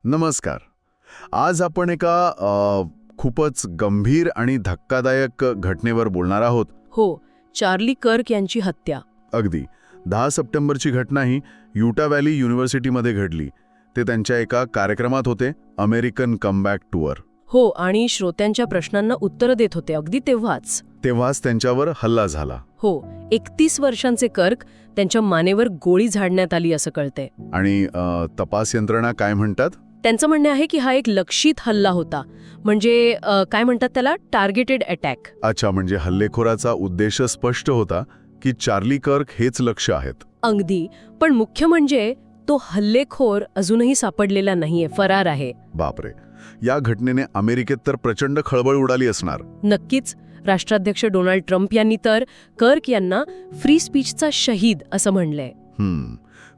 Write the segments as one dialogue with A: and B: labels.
A: नमस्कार. आज आपण एका खूपच गंभीर आणि धक्कादायक घटनेवर बोलणार आहोत.
B: हो, चार्ली कर्क यांची हत्या.
A: अगदी 10 सप्टेंबरची घटना ही युटा व्हॅली युनिव्हर्सिटीमध्ये घडली. ते त्यांच्या एका कार्यक्रमात होते, अमेरिकन कमबॅक टूअर.
B: हो, आणि श्रोत्यांच्या प्रश्नांना उत्तरं देत होते अगदी तेव्हाच
A: त्यांच्यावर हल्ला झाला.
B: हो, 31 वर्षांचे कर्क, त्यांच्या मानेवर गोळी झाडण्यात आली असं कळतंय.
A: आणि तपास यंत्रणा काय म्हणतात?
B: त्यांचं म्हणणं आहे की हा एक लक्षित हल्ला होता. म्हणजे काय म्हणतात त्याला, टार्गेटेड अटॅक.
A: अच्छा, म्हणजे हल्लेखोराचा उद्देश स्पष्ट होता की चार्ली कर्क हेच लक्ष आहेत.
B: अगदी. पण मुख्य म्हणजे तो हल्लेखोर अजूनही सापडलेला नाहीये, फरार आहे.
A: बापरे, या घटनेने अमेरिकेत तर प्रचंड खळबळ उडाली असणार.
B: नक्कीच. राष्ट्राध्यक्ष डोनाल्ड ट्रम्प यांनी तर कर्क यांना फ्री स्पीचचा शहीद असं म्हणलंय.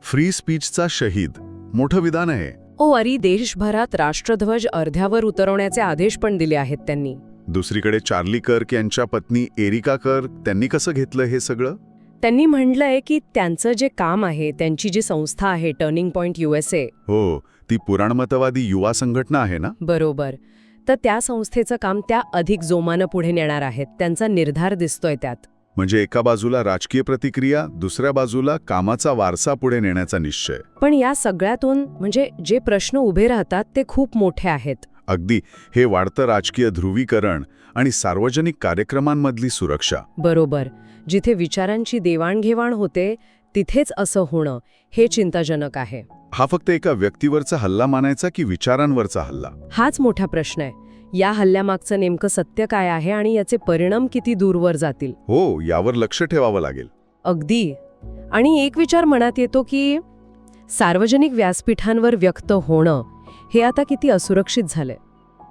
A: फ्री स्पीचचा शहीद, मोठं विधान आहे.
B: अरे, देशभरात राष्ट्रध्वज अर्ध्यावर उतरवण्याचे आदेश पण दिले आहेत त्यांनी.
A: दुसरीकडे चार्ली कर्क यांच्या पत्नी एरिका कर्क, त्यांनी कसं घेतलं हे सगळं?
B: त्यांनी म्हटलंय की त्यांचं जे काम आहे, त्यांची जी संस्था आहे टर्निंग पॉइंट USA.
A: हो, ती पुराणमतवादी युवा संघटना आहे ना?
B: बरोबर. तर त्या संस्थेचं काम त्या अधिक जोमानं पुढे नेणार आहेत. त्यांचा निर्धार दिसतोय त्यात.
A: म्हणजे एका बाजूला राजकीय प्रतिक्रिया, दुसऱ्या बाजूला कामाचा वारसा पुढे नेण्याचा निश्चय.
B: पण या सगळ्यातून म्हणजे जे प्रश्न उभे राहतात ते खूप मोठे आहेत.
A: अगदी. हे वाढतं राजकीय ध्रुवीकरण आणि सार्वजनिक कार्यक्रमांमधली सुरक्षा.
B: बरोबर. जिथे विचारांची देवाणघेवाण होते तिथेच असं होणं, हे चिंताजनक आहे.
A: हा फक्त एका व्यक्तीवरचा हल्ला मानायचा की विचारांवरचा हल्ला?
B: हाच मोठा प्रश्न आहे. या हल्ल्यामागचं नेमकं सत्य काय आहे आणि याचे परिणाम किती दूरवर जातील?
A: हो, यावर लक्ष ठेवावं लागेल.
B: अगदी. आणि एक विचार मनात येतो की सार्वजनिक व्यासपीठांवर व्यक्त होणं हे आता किती असुरक्षित झालंय.